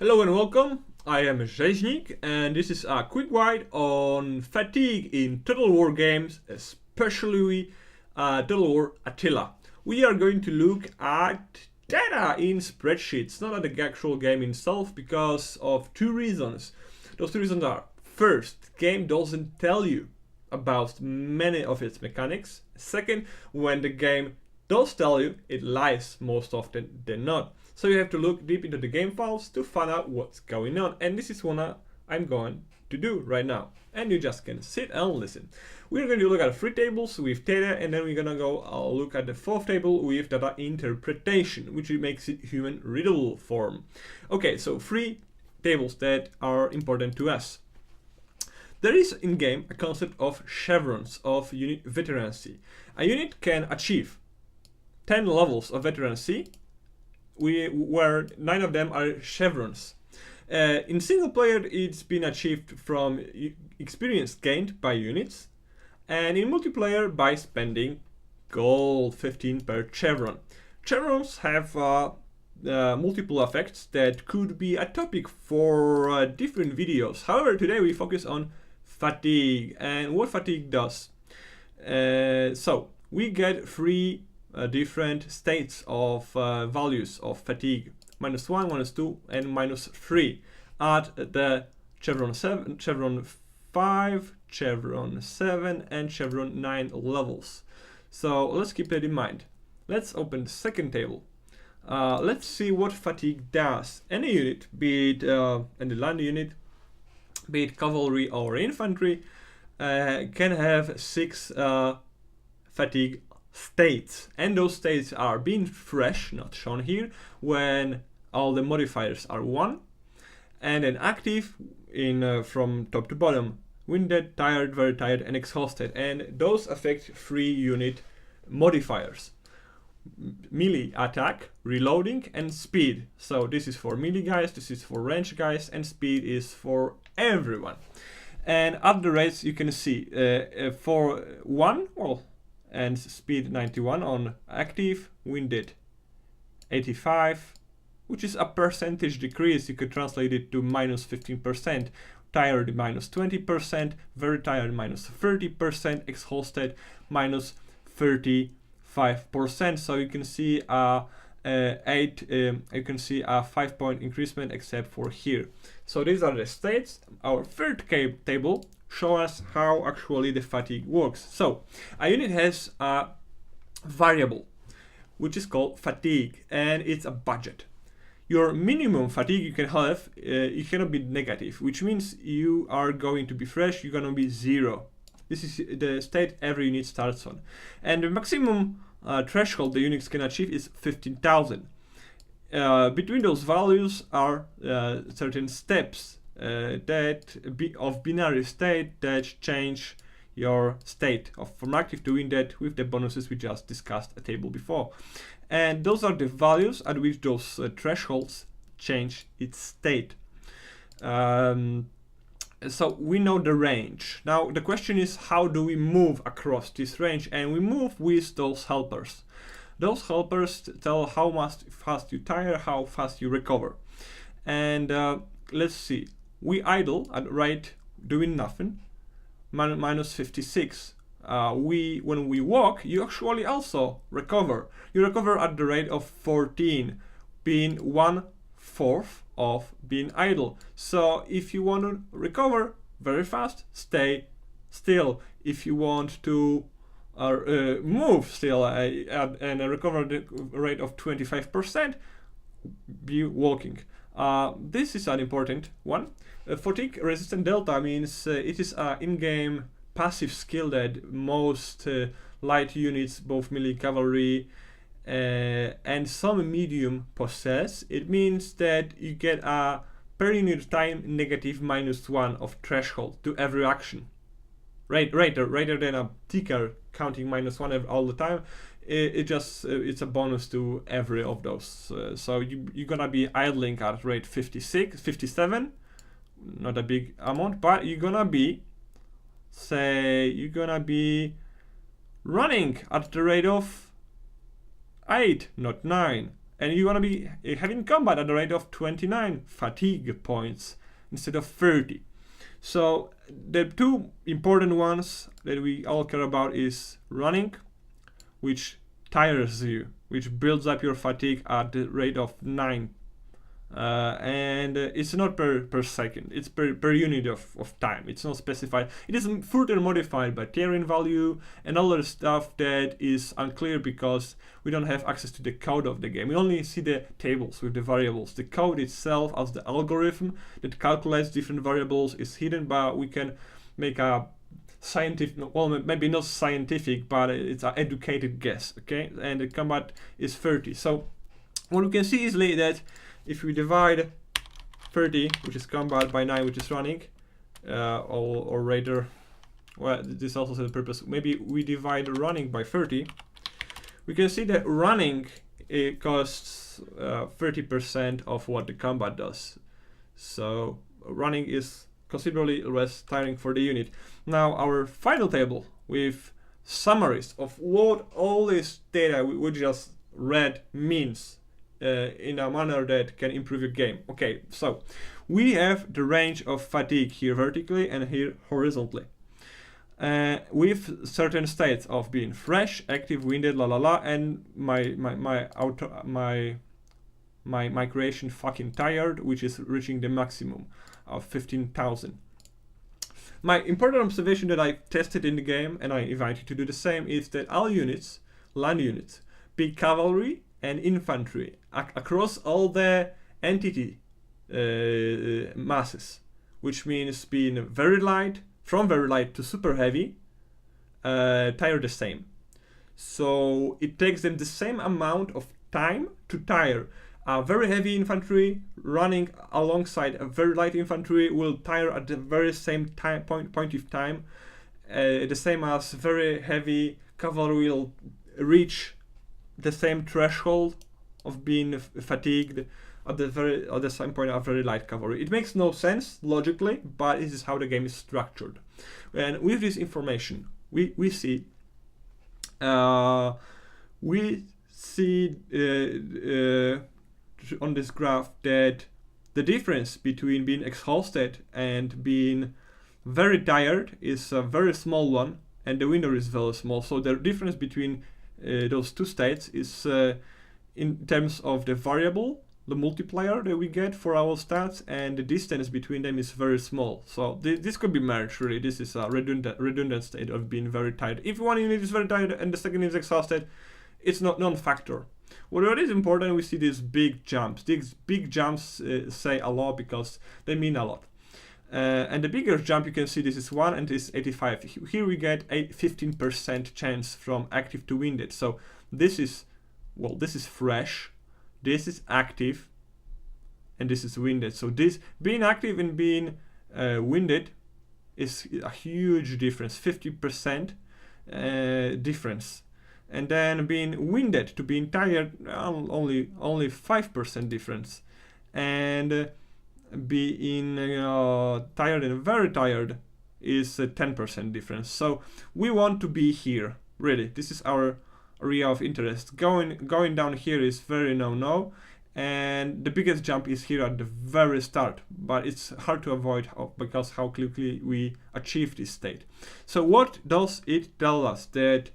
Hello and welcome. I am Rzeźnik and this is a quick guide on fatigue in Total War games, especially Total War Attila. We are going to look at data in spreadsheets, not at the actual game itself, because of two reasons. Those two reasons are: first, game doesn't tell you about many of its mechanics. Second, when the game does tell you, it lies most often than not. So you have to look deep into the game files to find out what's going on. And this is what I'm going to do right now. And you just can sit and listen. We're going to look at three tables with data, and then we're going to go look at the fourth table with data interpretation, which makes it human readable form. Okay, so three tables that are important to us. There is in game a concept of chevrons of unit veterancy. A unit can achieve 10 levels of veterancy, where 9 of them are chevrons. In single player, it's been achieved from experience gained by units, and in multiplayer by spending gold 15 per chevron. Chevrons have multiple effects that could be a topic for different videos. However, today we focus on fatigue and what fatigue does. So we get three different states of values of fatigue: -1, -2, and -3 at the chevron 7, chevron 5, chevron 7, and chevron 9 levels. So let's keep that in mind. Let's open the second table. Let's see what fatigue does. Any unit, be it the land unit, be it cavalry or infantry, can have 6 fatigue states, and those states are being fresh, not shown here, when all the modifiers are 1, and then active in from top to bottom: winded, tired, very tired, and exhausted. And those affect 3 unit modifiers: melee attack, reloading, and speed. So this is for melee guys, this is for range guys, and speed is for everyone. And at the rates you can see for 1, and speed 91 on active, winded 85, which is a percentage decrease. You could translate it to -15%, tired -20%, very tired -30%, exhausted -35%. So you can see a 5-point increasement, except for here. So these are the states. Our third table show us how actually the fatigue works. So a unit has a variable which is called fatigue, and it's a budget. Your minimum fatigue you can have, it cannot be negative, which means you are going to be fresh, you're going to be 0. This is the state every unit starts on. And the maximum threshold the units can achieve is 15,000. Between those values are certain steps of binary state that change your state from active to winded with the bonuses we just discussed a table before. And those are the values at which those thresholds change its state. So we know the range. Now the question is, how do we move across this range? And we move with those helpers. Those helpers tell how fast you tire, how fast you recover. And let's see. We idle at rate doing nothing, -56. When we walk, you actually also recover. You recover at the rate of 14, being 1/4 of being idle. So if you want to recover very fast, stay still. If you want to move still and recover the rate of 25%, be walking. This is an important one. Fatigue resistant delta means it is an in-game passive skill that most light units, both melee, cavalry, and some medium possess. It means that you get a per unit time negative -1 of threshold to every action. Rather than a ticker counting -1 all the time. It's a bonus to every of those. So you're gonna be idling at rate 56, 57, not a big amount, but you're gonna be running at the rate of 8, not 9. and you want to be having combat at the rate of 29 fatigue points instead of 30. So the two important ones that we all care about is running, which tires you, which builds up your fatigue at the rate of 9. And it's not per second, it's per unit of time. It's not specified. It is further modified by tearing value and other stuff that is unclear because we don't have access to the code of the game. We only see the tables with the variables. The code itself as the algorithm that calculates different variables is hidden, but we can make a scientific, well, maybe not scientific, but it's an educated guess, okay? And the combat is 30. So what we can see easily that if we divide 30, which is combat, by 9, which is running, or rather, well, this also says the purpose. Maybe we divide running by 30. We can see that running, it costs 30% of what the combat does. So running is considerably less tiring for the unit. Now our final table with summaries of what all this data we just read means in a manner that can improve your game. Okay, so we have the range of fatigue here vertically and here horizontally, with certain states of being fresh, active, winded, la la la, and my creation fucking tired, which is reaching the maximum of 15,000. My important observation that I tested in the game, and I invite you to do the same, is that all units, land units, be cavalry and infantry across all the entity masses, which means being very light, from very light to super heavy, tire the same. So it takes them the same amount of time to tire. A very heavy infantry running alongside a very light infantry will tire at the very same point of time, the same as very heavy cavalry will reach the same threshold of being fatigued at the same point of very light cavalry. It makes no sense logically, but this is how the game is structured. And with this information, we see on this graph that the difference between being exhausted and being very tired is a very small one, and the window is very small. So the difference between those two states is in terms of the variable, the multiplier that we get for our stats, and the distance between them is very small. So this could be merged, really. This is a redundant state of being very tired. If one unit is very tired and the second is exhausted, it's not non-factor. What is important, we see these big jumps. These big jumps say a lot because they mean a lot. And the bigger jump, you can see this is 1 and this is 85. Here we get a 15% chance from active to winded. So this is fresh, this is active, and this is winded. So this being active and being winded is a huge difference, 50% difference. And then being winded to being tired, only 5% difference. And being tired and very tired is a 10% difference. So we want to be here, really. This is our area of interest. Going down here is very no, and the biggest jump is here at the very start, but it's hard to avoid because how quickly we achieve this state. So what does it tell us? That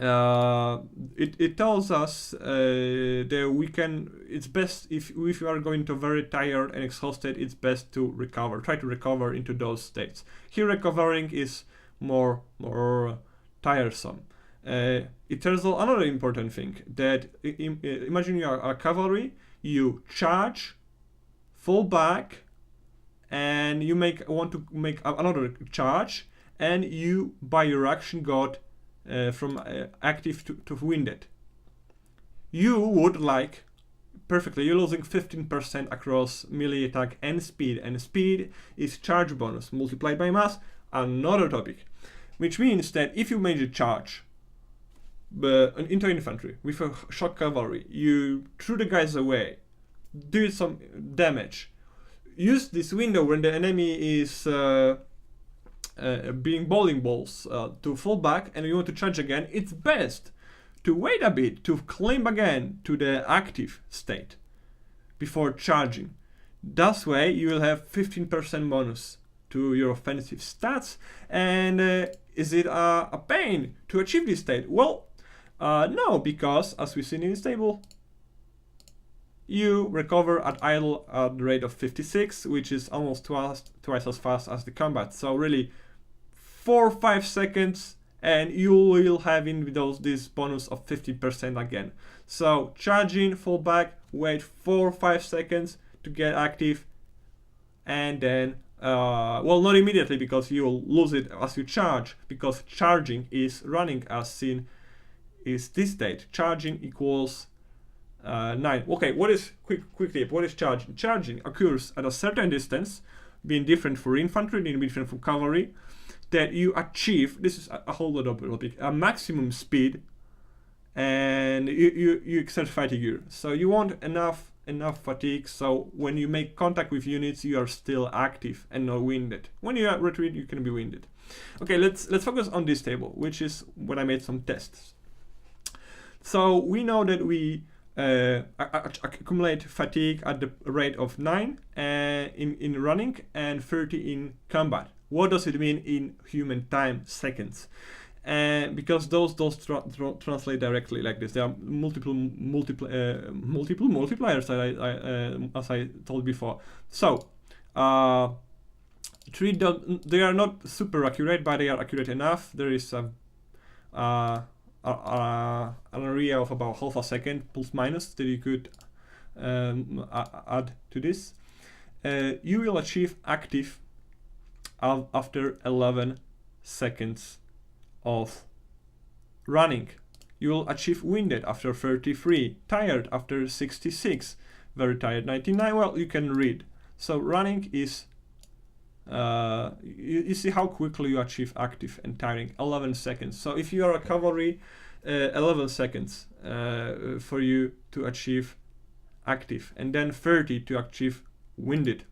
it tells us that we can, it's best if we are going to very tired and exhausted, it's best to try to recover into those states. Here recovering is more tiresome. It tells us another important thing, that imagine you are a cavalry, you charge, fall back, and you want to make another charge, and you by your action got from active to winded. You would like perfectly, you're losing 15% across melee attack and speed is charge bonus multiplied by mass, another topic, which means that if you made a charge into infantry with a shock cavalry, you threw the guys away, did some damage, use this window when the enemy is being bowling balls to fall back and you want to charge again, it's best to wait a bit to climb again to the active state before charging. That way you will have 15% bonus to your offensive stats. And is it a pain to achieve this state? Well, no, because as we see in this table, you recover at idle at the rate of 56, which is almost twice as fast as the combat. So really 4 or 5 seconds and you will have in this bonus of 50% again. So charging, fall back, wait 4 or 5 seconds to get active, and then well, not immediately, because you'll lose it as you charge, because charging is running as seen is this state. Charging equals 9. Okay, what is quick tip? What is charging? Charging occurs at a certain distance, being different for infantry, being different from cavalry, that you achieve. This is a whole lot of topic. A maximum speed, and you exert fatigue gear. So you want enough fatigue. So when you make contact with units, you are still active and not winded. When you retreat, you can be winded. Okay, let's focus on this table, which is when I made some tests. So we know that we accumulate fatigue at the rate of 9 in running and 30 in combat. What does it mean in human time seconds? Because those translate directly like this. There are multiple multipliers, as I told before. So they are not super accurate, but they are accurate enough. There is an area of about half a second plus minus that you could add to this. You will achieve active after 11 seconds of running. You will achieve winded after 33, tired after 66, very tired 99. Well, you can read. So running is you see how quickly you achieve active and tiring. 11 seconds. So if you are a cavalry, 11 seconds for you to achieve active, and then 30 to achieve winded.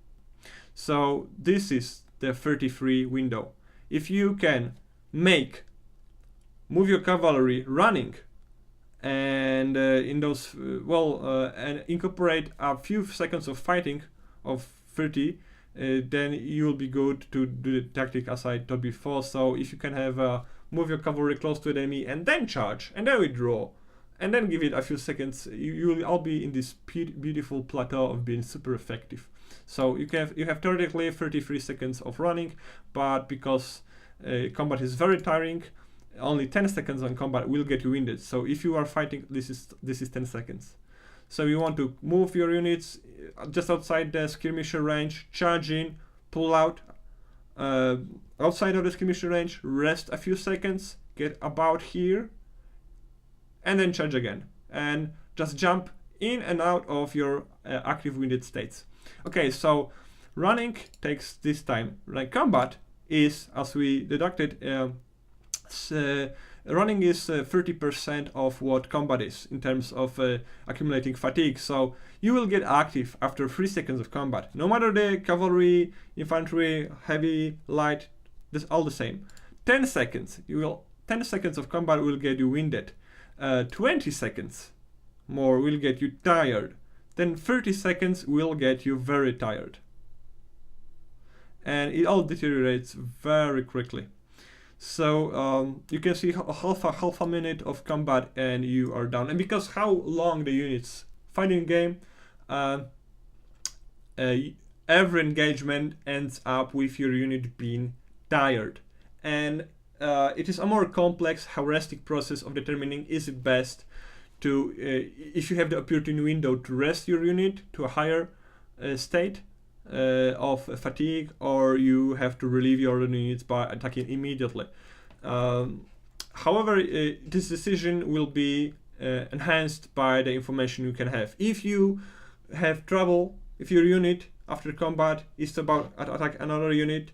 So this is the 33 window. If you can move your cavalry running, and in those and incorporate a few seconds of fighting of 30, then you will be good to do the tactic as I told before. So if you can have move your cavalry close to the enemy and then charge and then withdraw and then give it a few seconds, you will all be in this beautiful plateau of being super effective. So you have theoretically 33 seconds of running, but because combat is very tiring, only 10 seconds on combat will get you winded. So if you are fighting, this is 10 seconds. So you want to move your units just outside the skirmisher range, charge in, pull out outside of the skirmisher range, rest a few seconds, get about here, and then charge again. And just jump in and out of your active winded states. Okay, so running takes this time. Like combat is, as we deducted, running is 30% of what combat is in terms of accumulating fatigue. So you will get active after 3 seconds of combat. No matter the cavalry, infantry, heavy, light, this all the same. 10 seconds. 10 seconds of combat will get you winded. 20 seconds more will get you tired. Then 30 seconds will get you very tired. And it all deteriorates very quickly. So you can see half a minute of combat and you are down. And because how long the units fighting game, every engagement ends up with your unit being tired. And it is a more complex heuristic process of determining is it best to, if you have the opportune window to rest your unit to a higher state of fatigue, or you have to relieve your units by attacking immediately. However, this decision will be enhanced by the information you can have. If you have trouble, if your unit after combat is about to attack another unit,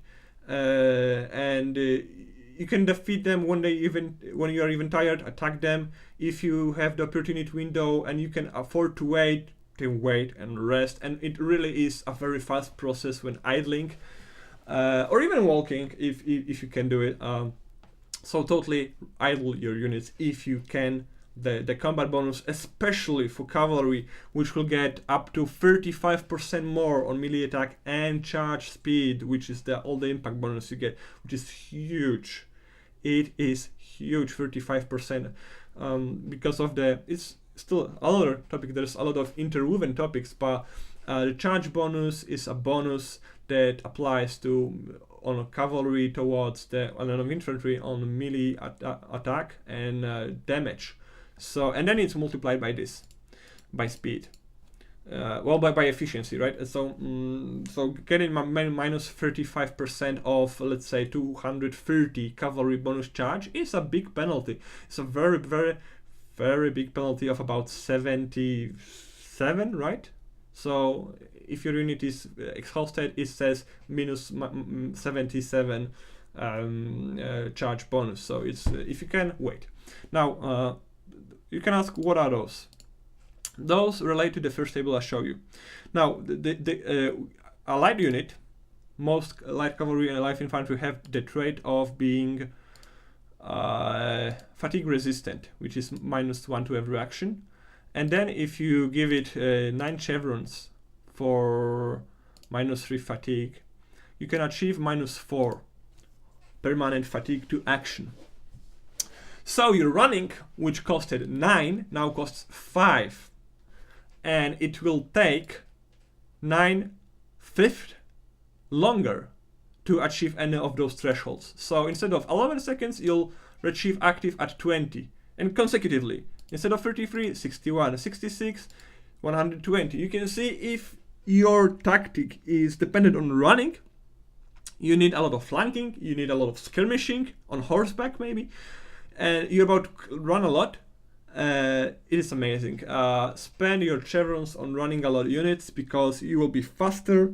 and you can defeat them when you are even tired, attack them. If you have the opportunity window and you can afford to wait, then wait and rest. And it really is a very fast process when idling, or even walking if you can do it. So totally idle your units if you can the combat bonus, especially for cavalry, which will get up to 35% more on melee attack and charge speed, which is all the impact bonus you get, which is huge. It is huge, 35%, because of it's still another topic. There's a lot of interwoven topics, but the charge bonus is a bonus that applies to on cavalry towards on infantry on melee attack and damage. So, and then it's multiplied by this, by speed. Well, by efficiency, right? So, so getting minus 35% of, let's say, 230 cavalry bonus charge is a big penalty. It's a very, very, very big penalty of about 77, right? So if your unit is exhausted, it says minus 77 charge bonus. So it's if you can wait. Now you can ask, what are those? Those relate to the first table I show you. Now a light unit, most light cavalry and light infantry have the trait of being fatigue resistant, which is -1 to every action. And then if you give it 9 chevrons for -3 fatigue, you can achieve -4 permanent fatigue to action. So your running, which costed 9, now costs 5. And it will take 9/5 longer to achieve any of those thresholds. So instead of 11 seconds, you'll achieve active at 20, and consecutively. Instead of 33, 61, 66, 120. You can see if your tactic is dependent on running, you need a lot of flanking, you need a lot of skirmishing, on horseback maybe, and you're about to run a lot. It is amazing. Spend your chevrons on running a lot of units, because you will be faster,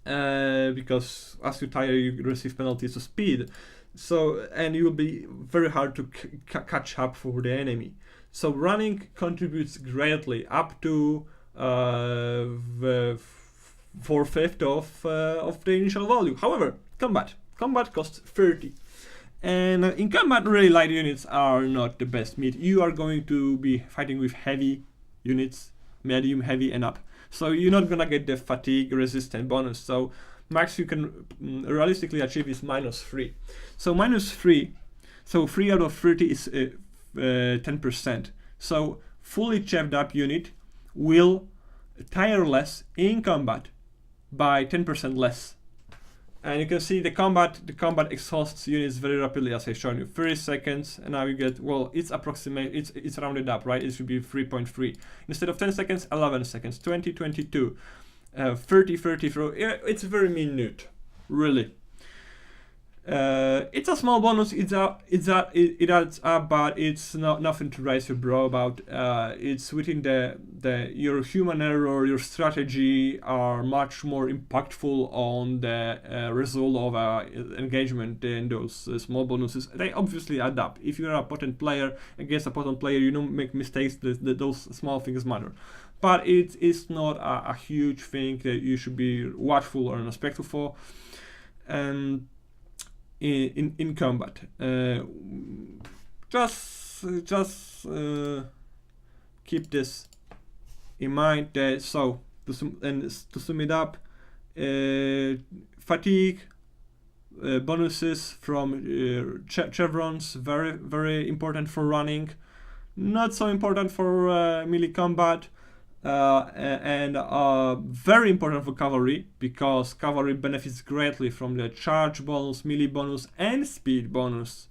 because as you tire, you receive penalties to speed. So, and you will be very hard to catch up for the enemy. So running contributes greatly, up to 4/5 of the initial value. However, combat costs 30. And in combat, really light units are not the best meat. You are going to be fighting with heavy units, medium, heavy, and up. So you're not gonna get the fatigue resistant bonus. So max you can realistically achieve is -3. So -3, so 3 out of 30 is 10%. So fully cheved up unit will tire less in combat by 10% less. And you can see the combat exhausts units very rapidly, as I showed you. 30 seconds, and now you get, well, it's approximate, it's rounded up, right? It should be 3.3. Instead of 10 seconds, 11 seconds, 20, 22, 30, 33. Yeah, it's a very minute, really. It's a small bonus. It adds up, but it's not nothing to raise your brow about. It's within your human error, your strategy are much more impactful on the result of engagement than those small bonuses. They obviously add up. If you're a potent player against a potent player, you don't make mistakes. Those small things matter. But it is not a huge thing that you should be watchful or respectful for. In combat, just keep this in mind. That so to sum it up, fatigue bonuses from chevrons, very important for running, not so important for melee combat. And very important for cavalry, because cavalry benefits greatly from the charge bonus, melee bonus, and speed bonus.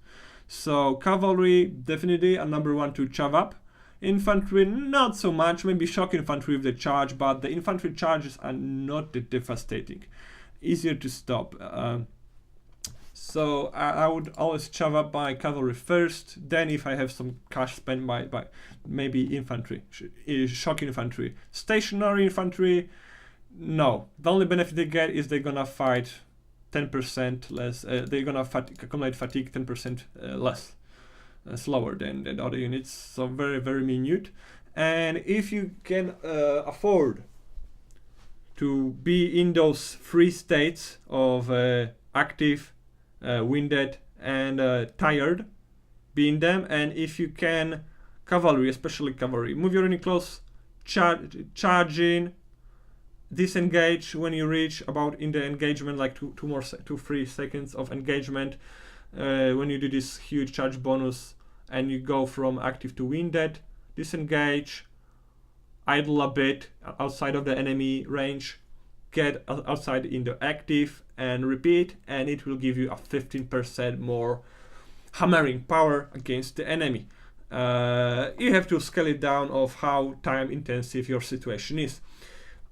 So cavalry definitely a number 1 to chave up. Infantry not so much, maybe shock infantry with the charge, but the infantry charges are not that devastating, easier to stop. So I would always chave up my cavalry first, then if I have some cash spent by maybe infantry, shock infantry. Stationary infantry, no. The only benefit they get is they're gonna fight 10% less, they're gonna accumulate fatigue 10% less, slower than the other units, so very, very minute. And if you can afford to be in those 3 states of active, winded, and tired, be in them, and if you can cavalry, especially cavalry. Move your enemy close, charging, disengage when you reach about in the engagement, like 2-3 seconds of engagement. When you do this huge charge bonus and you go from active to wounded, disengage, idle a bit outside of the enemy range, get outside in the active and repeat, and it will give you a 15% more hammering power against the enemy. You have to scale it down of how time intensive your situation is.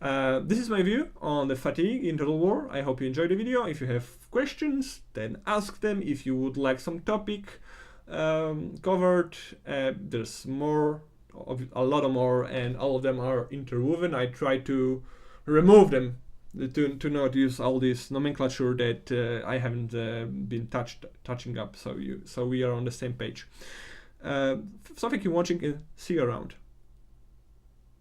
This is my view on the fatigue in Total War. I hope you enjoyed the video. If you have questions, then ask them. If you would like some topic covered, there's more, a lot more, and all of them are interwoven. I try to remove them to not use all this nomenclature that I haven't been touching up. So we are on the same page. So thank you for watching and see you around.